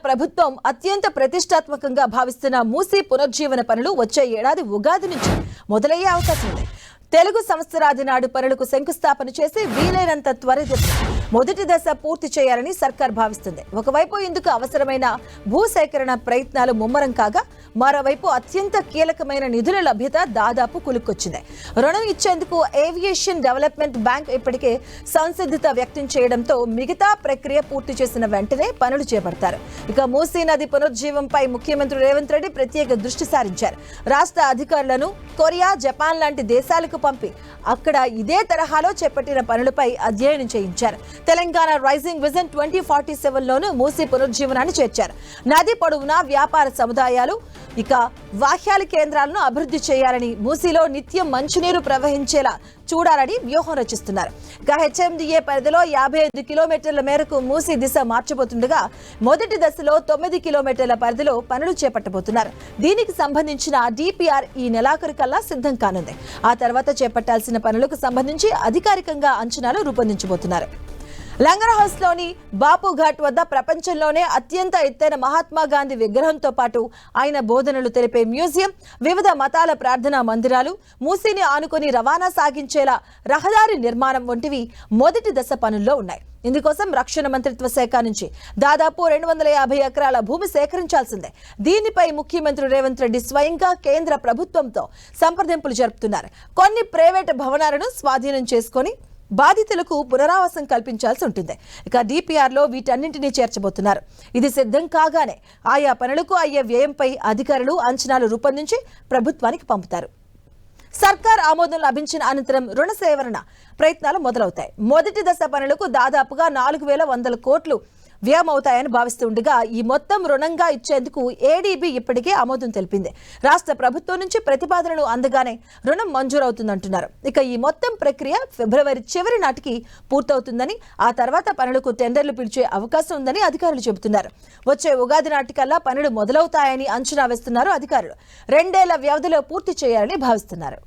ప్రభుత్వం అత్యంత ప్రతిష్టాత్మకంగా భావిస్తున్న మూసీ పునరుజ్జీవన పనులు వచ్చే ఏడాది ఉగాది నుంచి మొదలయ్యే అవకాశం ఉంది. తెలుగు సంవత్సరాది నాడు పనులకు శంకుస్థాపన చేసి వీలైనంత త్వరితగతిన మొదటి దశ పూర్తి చేయాలని సర్కార్ భావిస్తుంది. ఒకవైపు ఇందుకు అవసరమైన భూసేకరణ ప్రయత్నాలు ముమ్మరం కాగా, మరోవైపు అత్యంత కీలకమైన నిధుల లభ్యత దాదాపు కులుక్కొచ్చింది. రుణం ఇచ్చేందుకు ఏవియేషన్ డెవలప్మెంట్ బ్యాంక్ ఇప్పటికే సంసిద్ధత వ్యక్తం చేయడంతో మిగతా ప్రక్రియ పూర్తి చేసిన వెంటనే పనులు చేపడతారు. ఇక మూసీ నది పునరుజ్జీవంపై ముఖ్యమంత్రి రేవంత్ రెడ్డి ప్రత్యేక దృష్టి సారించారు. రాష్ట్ర అధికారులను కొరియా, జపాన్ లాంటి దేశాలకు పంపి అక్కడ ఇదే తరహాలో చేపట్టిన పనులపై అధ్యయనం చేయించారు. తెలంగాణ రైజింగ్ విజన్ 2047లోనూ మూసీ పునరుజ్జీవనాన్ని చేర్చారు. నది పొడవునా వ్యాపార సముదాయాలు, ఇక వాహ్యాల కేంద్రాలను అభివృద్ధి చేయాలని, మూసీలో నిత్యం మంచినీరు ప్రవహించేలా చూడాలని వ్యూహం రచిస్తున్నారు. ఇక హెచ్ఎండిఏ పరిధిలో 55 కిలోమీటర్ల మేరకు మూసీ దిశ మార్చబోతుండగా, మొదటి దశలో 9 కిలోమీటర్ల పరిధిలో పనులు చేపట్టబోతున్నారు. దీనికి సంబంధించిన డిపిఆర్ ఈ నెలాఖరు కల్లా సిద్ధం కానుంది. ఆ తర్వాత చేపట్టాల్సిన పనులకు సంబంధించి అధికారికంగా అంచనాలు రూపొందించబోతున్నారు. లంగర్ లోని బాపు ఘాట్ వద్ద ప్రపంచంలోనే అత్యంత ఎత్తైన మహాత్మా గాంధీ విగ్రహంతో పాటు ఆయన బోధనలు తెలిపే మ్యూజియం, వివిధ మతాల ప్రార్థనా మందిరాలు, మూసీని ఆనుకొని రవాణా సాగించేలా రహదారి నిర్మాణం వంటివి మొదటి దశ పనుల్లో ఉన్నాయి. ఇందుకోసం రక్షణ మంత్రిత్వ శాఖ నుంచి దాదాపు 250 ఎకరాల భూమి సేకరించాల్సిందే. దీనిపై ముఖ్యమంత్రి రేవంత్ రెడ్డి స్వయంగా కేంద్ర ప్రభుత్వంతో సంప్రదింపులు జరుపుతున్నారు. కొన్ని ప్రైవేటు భవనాలను స్వాధీనం చేసుకొని బాధితులకు పునరావాసం కల్పించాల్సి ఉంటుంది. ఇక డిపిఆర్లో వీటన్నింటినీ చేర్చబోతున్నారు. ఇది సిద్ధం కాగానే ఆయా పనులకు అయ్యే వ్యయంపై అధికారులు అంచనాలు రూపొందించి ప్రభుత్వానికి పంపుతారు. సర్కార్ ఆమోదం లభించిన అనంతరం రుణ సేవరణ ప్రయత్నాలు మొదలవుతాయి. మొదటి దశ పనులకు దాదాపుగా 4100 కోట్లు వ్యయమవుతాయని భావిస్తుండగా, ఈ మొత్తం రుణంగా ఇచ్చేందుకు ఏడీబీ ఇప్పటికే ఆమోదం తెలిపింది. రాష్ట్ర ప్రభుత్వం నుంచి ప్రతిపాదనలు అందగానే రుణం మంజూరవుతుందంటున్నారు. ఇక ఈ మొత్తం ప్రక్రియ ఫిబ్రవరి చివరి నాటికి పూర్తవుతుందని, ఆ తర్వాత పనులకు టెండర్లు పిలిచే అవకాశం ఉందని అధికారులు చెబుతున్నారు. వచ్చే ఉగాది నాటికల్లా పనులు మొదలవుతాయని అంచనా వేస్తున్నారు అధికారులు. 2 ఏళ్ల వ్యవధిలో పూర్తి చేయాలని భావిస్తున్నారు.